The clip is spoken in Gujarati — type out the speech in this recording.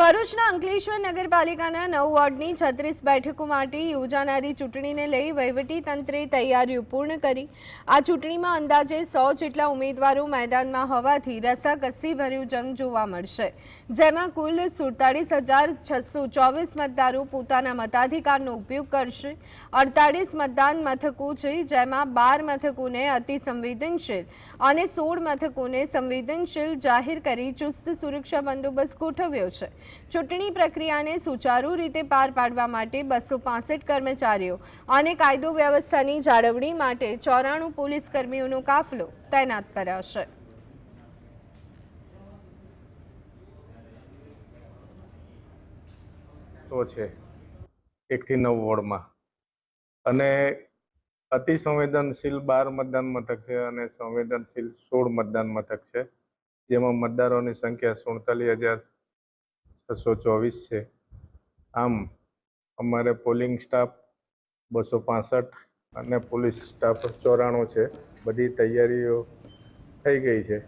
ભરૂચના અંકલેશ્વર નગરપાલિકાના 9 વોર્ડની 36 બેઠકો માટે યોજાનારી ચૂંટણીને લઈ વહીવટીતંત્રે તૈયારીઓ પૂર્ણ કરી। આ ચૂંટણીમાં અંદાજે 100 જેટલા ઉમેદવારો મેદાનમાં હોવાથી રસાકસીભર્યું જંગ જોવા મળશે, જેમાં કુલ 47,624 મતદારો પોતાના મતાધિકારનો ઉપયોગ કરશે। 48 મતદાન મથકો છે, જેમાં 12 મથકોને અતિ સંવેદનશીલ અને 16 મથકોને સંવેદનશીલ જાહેર કરી ચુસ્ત સુરક્ષા બંદોબસ્ત ગોઠવ્યો છે। ચૂંટણી પ્રક્રિયાને સુચારુ રીતે પાર પાડવા માટે 265 કર્મચારીઓ અને કાયદો વ્યવસ્થાની જાળવણી માટે 94 પોલીસ કર્મીઓનો કાફલો તૈનાત કરાશે। છે 1 થી 9 વોર્ડમાં અને અતિ સંવેદનશીલ 12 મતદાન મથક છે અને સંવેદનશીલ 16 મતદાન મથક છે, જેમાં મતદારોની સંખ્યા 47,624 છે। આમ અમારે પોલિંગ સ્ટાફ 265 અને પોલીસ સ્ટાફ 94 છે। બધી તૈયારીઓ થઈ ગઈ છે।